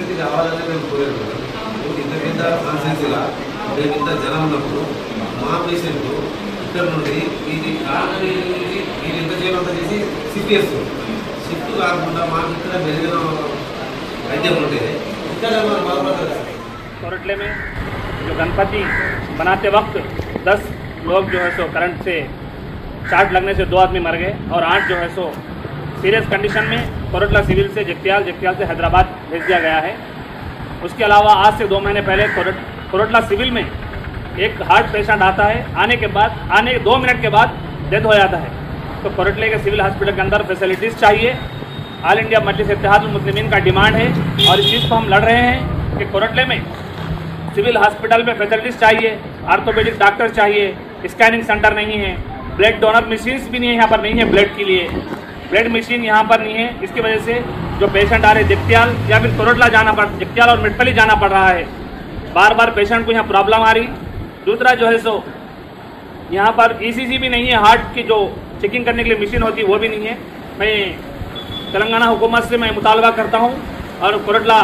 పరిస్థితి రావాలని మేము కోరాను. ఇంత పెద్ద కాన్సెన్సీగా మేము ఇంత జనం ఉన్నప్పుడు మా పేషెంట్ ఇక్కడ నుండి ఇది కారణం మీరు ఎంత చేయాలంత చేసి సిపిఎస్ షిఫ్ట్ కాకుండా మాకు ఇక్కడ మెరుగైన వైద్యం ఉంటే ఇక్కడ మనం బాగుపడతారు. कोरटले में जो गणपति बनाते वक्त 10 लोग जो है सो करंट से शॉट लगने से 2 आदमी मर गए और 8 जो है सो सीरियस कंडीशन में कोरटला सिविल से जगत्याल से हैदराबाद भेज दिया गया है। उसके अलावा आज से 2 महीने पहले कोरटला सिविल में एक हार्ट पेशेंट आता है, आने के 2 मिनट के बाद डेथ हो जाता है। तो कोरटले के सिविल हॉस्पिटल के अंदर फैसिलिटीज़ चाहिए। ऑल इंडिया मजलिस इत्तेहादुल मुस्लिमीन का डिमांड है और इस चीज़ को हम लड़ रहे हैं कि कोरटले में सिविल हॉस्पिटल में फैसिलिटीज़ चाहिए, आर्थोपेडिक डॉक्टर चाहिए, स्कैनिंग सेंटर नहीं है, ब्लड डोनर मशीन्स भी नहीं है, यहाँ पर नहीं है ब्लड के लिए, ब्लड मशीन यहाँ पर नहीं है। इसकी वजह से जो पेशेंट आ रहे जगत्याल या फिर कोरटला जगत्याल और मिटपली जाना पड़ रहा है। बार बार पेशेंट को यहाँ प्रॉब्लम आ रही। दूसरा जो है सो यहाँ पर ECG भी नहीं है, हार्ट की जो चेकिंग करने के लिए मशीन होती है वो भी नहीं है। मैं तेलंगाना हुकूमत से मैं मुतालबा करता हूँ और कोरटला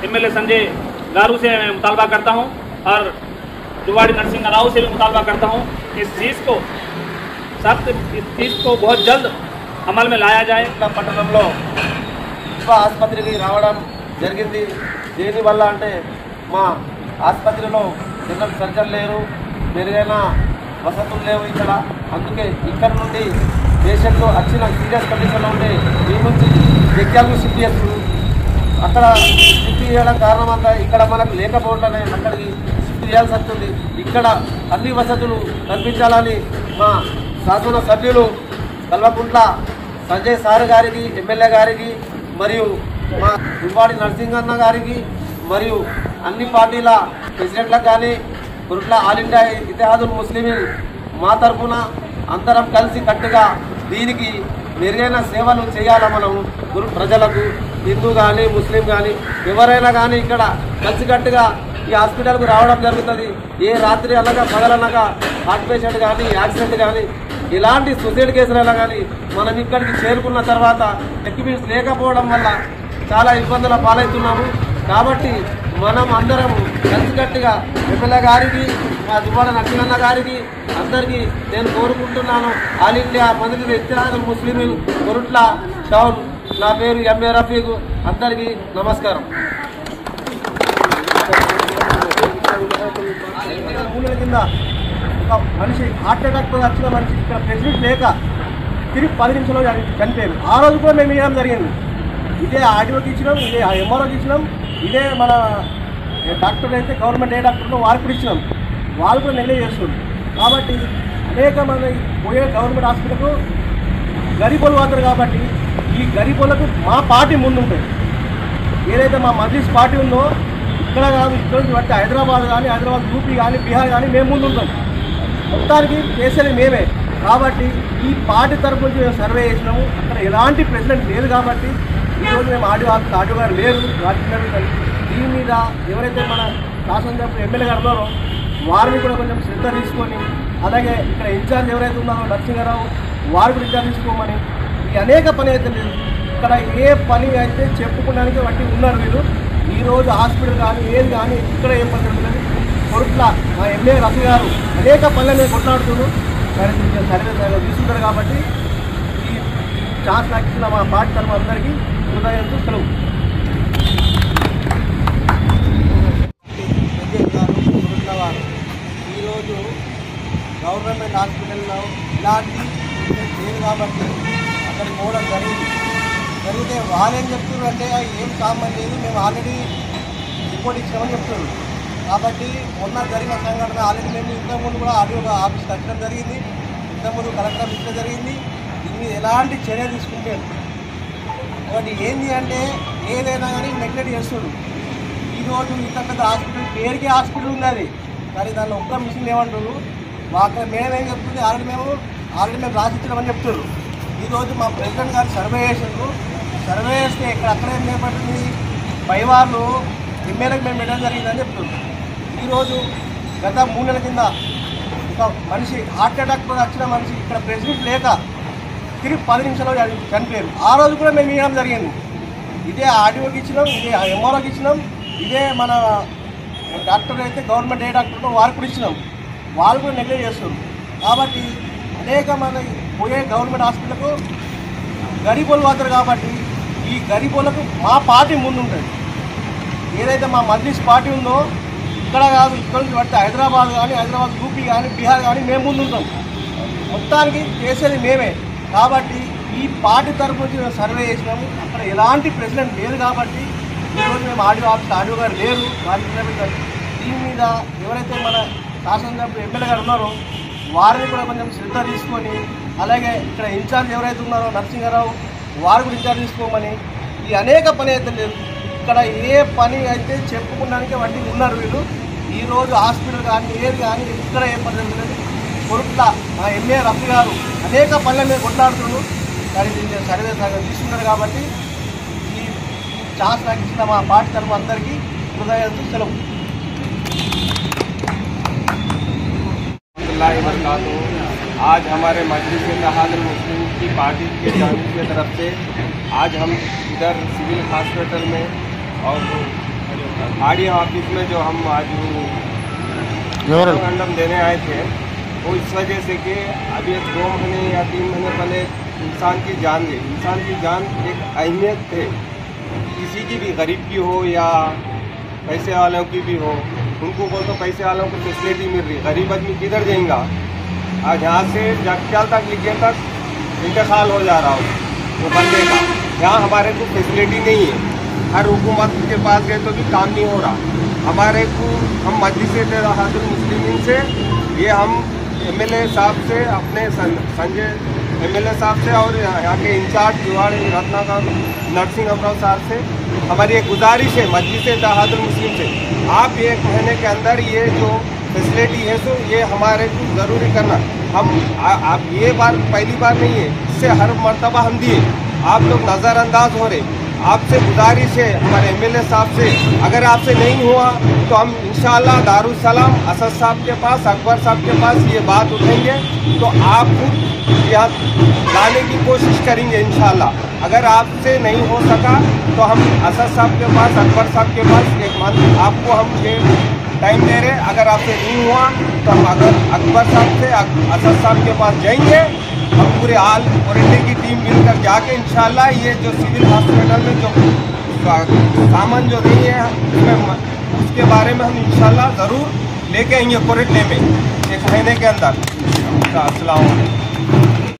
MLA संजय गारू से मैं मुतालबा करता हूँ और दुवाड़ी नरसिंह राव से भी मुतालबा करता हूँ इस चीज़ को बहुत जल्द अमल में लाया जाए। పట్టణంలో ఆసుపత్రికి రావడం జరిగింది. దేనివల్ల అంటే మా ఆసుపత్రిలో జనరల్ సర్జన్ లేరు, మెరుగైన వసతులు లేవు ఇక్కడ. అందుకే ఇక్కడ నుండి పేషెంట్లు వచ్చిన సీరియస్ కండిషన్లో ఉంటే ఈ నుంచి జగ్యాలు సిపిఎస్ అక్కడ షిఫ్ట్ చేయడం కారణం అంతా ఇక్కడ మనకు లేకపోవడమే అక్కడికి షిఫ్ట్ చేయాల్సి వస్తుంది. ఇక్కడ అన్ని వసతులు కల్పించాలని మా శాసన సభ్యులు కల్వకుంట్ల సంజయ్ సార్ గారికి, MLA గారికి మరియు మా దువ్వాడి నరసింహన్న గారికి మరియు అన్ని పార్టీల ప్రెసిడెంట్లకు కానీ కోరట్ల ఆల్ ఇండియా ఇత్తెహాదుల్ ముస్లిమీన్ మా తరఫున అందరం కలిసి కట్టుగా దీనికి మెరుగైన సేవలు చేయాలా. మనం ప్రజలకు హిందూ కానీ ముస్లిం కానీ ఎవరైనా కానీ ఇక్కడ కలిసికట్టుగా ఈ హాస్పిటల్కు రావడం జరుగుతుంది. ఏ రాత్రి అనగా పగలనగా హార్ట్ పేషెంట్ కానీ యాక్సిడెంట్ కానీ ఇలాంటి సూసైడ్ కేసులైనా కానీ మనం ఇక్కడికి చేరుకున్న తర్వాత ఎక్విప్మెంట్స్ లేకపోవడం వల్ల చాలా ఇబ్బందుల పాలవుతున్నాము. కాబట్టి మనం అందరం కలిసికట్టుగా MLA గారికి, మా దువ్వాడ నరసింహన్న గారికి అందరికీ నేను కోరుకుంటున్నాను. All India Majlis Ittehadul Muslimeen Koratla town. నా పేరు MA రఫీక్. అందరికీ నమస్కారం. 3 నెలల కింద ఒక మనిషి హార్ట్ అటాక్ వచ్చిన మనిషి ఇక్కడ ప్రెసిడెంట్ లేక తిరిగి 10 నిమిషాల్లో చనిపోయారు. ఆ రోజు కూడా మేము ఇవ్వడం జరిగింది. ఇదే ఆర్డీఓకి ఇచ్చినాం, ఇదే MROకి ఇచ్చినాం, ఇదే మన డాక్టర్లు అయితే గవర్నమెంట్ ఏ డాక్టర్లో వారికి కూడా ఇచ్చినాం. వాళ్ళు కూడా నెగ్లెక్ట్ చేస్తున్నారు. కాబట్టి అనేక మంది పోయే గవర్నమెంట్ హాస్పిటల్కు గరీబోలు పోతారు. కాబట్టి ఈ గరీబోలకు మా పార్టీ ముందు ఉంటుంది. ఏదైతే మా మజ్లిస్ పార్టీ ఉందో ఇక్కడ కాదు, ఇక్కడ నుంచి బట్టి హైదరాబాద్ కానీ, హైదరాబాద్ యూపీ కానీ, బీహార్ కానీ మేము ముందు ఉంటాం. మొత్తానికి చేసేది మేమే. కాబట్టి ఈ పార్టీ తరఫు నుంచి మేము సర్వే చేసినాము. అక్కడ ఎలాంటి ప్రెసిడెంట్ లేదు. కాబట్టి ఈరోజు మేము ఆర్డీఓ గారు లేరు. దీని మీద ఎవరైతే మన శాసనసభ్యులు MLA గారు ఉన్నారో వారిని కూడా కొంచెం శ్రద్ధ తీసుకొని, అలాగే ఇక్కడ ఇన్ఛార్జ్ ఎవరైతే ఉన్నారో నరసింహారావు వారు కూడా ఇన్ఛార్జ్ తీసుకోమని. ఈ అనేక పని అయితే లేదు. ఇక్కడ ఏ పని అయితే చెప్పుకోవడానికి బట్టి ఉన్నారు వీళ్ళు. ఈరోజు హాస్పిటల్ కానీ ఏది కానీ ఇక్కడ ఏం పని జరుగుతుంది. కోరట్ల మా MLA రఫీ గారు అనేక పనులను కొట్లాడుతున్నారు, సర్వే తీసుకుంటారు. కాబట్టి ఈ ఛాన్స్ నాకు ఇచ్చిన మా పార్టీ తరఫు అందరికీ హృదయంతో సెలవు. ఈరోజు గవర్నమెంట్ హాస్పిటల్లో ఇలాంటి లేదు కాబట్టి అక్కడికి పోవడం జరిగితే వాళ్ళేం చెప్తున్నారంటే ఏం కామని లేదు, మేము ఆల్రెడీ రిపోర్ట్ ఇచ్చామని చెప్తున్నారు. కాబట్టి మొన్న జరిగిన సంఘటన ఆల్రెడీ మేము ఇంతకుముందు కూడా ఆర్డీఓ ఆఫీస్ కట్టడం జరిగింది, ఇంతకుముందు కలెక్టర్ ఇచ్చడం జరిగింది. దీని మీద ఎలాంటి చర్య తీసుకుంటారు. ఒకటి ఏంటి అంటే ఏదైనా కానీ నెగ్లెక్ట్ చేస్తున్నారు. ఈరోజు ఇంత పెద్ద హాస్పిటల్ పేరుకే హాస్పిటల్ ఉంది అది, కానీ దానిలో ఒక్క మిషన్ ఏమంటారు. అక్కడ మేడం ఏం చెప్తుంది, ఆల్రెడీ మేము రాసిచ్చడమని చెప్తున్నారు. ఈరోజు మా ప్రెసిడెంట్ గారు సర్వే చేసారు. సర్వే చేస్తే ఇక్కడ అక్కడ ఏం చేపట్టింది, పై వాళ్ళు MLAకి మేము పెట్టడం జరిగిందని చెప్తున్నారు. ఈరోజు గత 3 నెలల కింద ఒక మనిషి హార్ట్ అటాక్ వచ్చిన మనిషి ఇక్కడ ప్రెసిడెంట్ లేక తిరిగి 10 నిమిషాల్లో చనిపోయారు. ఆ రోజు కూడా మేము ఇవ్వడం జరిగింది. ఇదే ఆర్డీఓకి ఇచ్చినాం, ఇదే MROకి ఇచ్చినాం, ఇదే మన డాక్టర్ అయితే గవర్నమెంట్ ఏ డాక్టర్ వారికి కూడా ఇచ్చినాం, వాళ్ళు కూడా నెగ్లెక్ట్ చేస్తున్నారు. కాబట్టి అనేక మంది పోయే గవర్నమెంట్ హాస్పిటల్కు గరీబోళ్ళు పోతారు. కాబట్టి ఈ గరీబోళ్ళకు మా పార్టీ ముందు ఉంటుంది. ఏదైతే మా మజ్లిస్ పార్టీ ఉందో ఇక్కడ కాదు, ఇక్కడ నుంచి పడితే హైదరాబాద్ కానీ, హైదరాబాద్ యూపీ కానీ, బీహార్ కానీ మేము ముందు ఉంటాం. మొత్తానికి చేసేది మేమే. కాబట్టి ఈ పార్టీ తరఫు నుంచి మేము సర్వే చేసినాము. అక్కడ ఎలాంటి ప్రెసిడెంట్ లేదు. కాబట్టి ఈరోజు మేము ఆడియో గారు లేరు, వారికి దీని మీద ఎవరైతే మన శాసనసభ్యులు ఎమ్మెల్యే గారు ఉన్నారో వారిని కూడా కొంచెం శ్రద్ధ తీసుకొని, అలాగే ఇక్కడ ఇన్ఛార్జ్ ఎవరైతే ఉన్నారో నరసింహారావు వారు కూడా ఇన్ఛార్జ్ తీసుకోమని. ఈ అనేక పని అయితే లేదు, ఇక్కడ ఏ పని అయితే చెప్పుకోవడానికి వంటి ఉన్నారు వీళ్ళు. ఈరోజు హాస్పిటల్ కానీ ఏది కానీ ఇక్కడ ఏ పని జరుగుతుంది. కొరుట్ల మా ఎంఏ రఫీ గారు అనేక పనుల మీద కొట్లాడుతున్నారు. కానీ దీన్ని సర్వే సగం తీసుకున్నారు. కాబట్టి ఈ ఛాన్స్ నాకు ఇచ్చిన మా పార్టీ తరఫు అందరికీ హృదయంతో సెలవు. आज हमारे मजलिस इत्तेहादुल मुस्लिम की पार्टी के जानिब की तरफ से आज हम इधर सिविल हॉस्पिटल में और आरडीओ ऑफिस में जो हम आज मेमोरेंडम देने आए थे, वो इस वजह से कि अभी 2 महीने या 3 महीने पहले इंसान की जान गई। इंसान की जान एक अहमियत है, किसी की भी, गरीब की हो या पैसे वालों की भी हो। उनको को तो पैसे वालों को फैसिलिटी मिल रही, गरीब आदमी किधर जाएगा? आज यहाँ से जगचाल तक लिखे तक इंतकाल हो जा रहा हो वो बंदे का। यहाँ हमारे को फैसिलिटी नहीं है। हर हुकूमत के पास गए तो भी काम नहीं हो रहा हमारे को। हम मजलिस इत्तेहादुल मुस्लिमीन से, ये हम एमएलए साहब से, अपने संजय एमएलए साहब से और यहाँ के इंचार्ज जुवाड़ी रत्ना का नरसिंहराव साहब से हमारी एक गुजारिश है मजलिस इत्तेहादुल मुस्लिम से, आप 1 महीने के अंदर ये जो फैसिलिटी है तो ये हमारे को ज़रूरी करना। हम आप ये बार पहली बार नहीं है, इससे हर मर्तबा हम दिए, आप लोग नज़रअंदाज हो रहे। आपसे गुजारिश है हमारे एमएलए साहब से, अगर आपसे नहीं हुआ तो हम इंशाअल्लाह दारुस्सलाम असद साहब के पास, अकबर साहब के पास ये बात उठेंगे तो आप खुद यहाँ लाने की कोशिश करेंगे इंशाअल्लाह। अगर आपसे नहीं हो सका तो हम असद साहब के पास, अकबर साहब के पास एक मंथ आपको हम ये टाइम दे रहे। अगर आपसे नहीं हुआ तो हम अगर अकबर साहब से असद साहब के पास जाएंगे, हम पूरे आल कोरेंटे की टीम मिलकर जाके इंशाअल्लाह ये जो सिविल हॉस्पिटल में जो सामान जो नहीं है उसके बारे में हम इंशाअल्लाह ज़रूर लेके आएंगे कोरेंटे में 1 महीने के अंदर। अस्सलाम वालेकुम।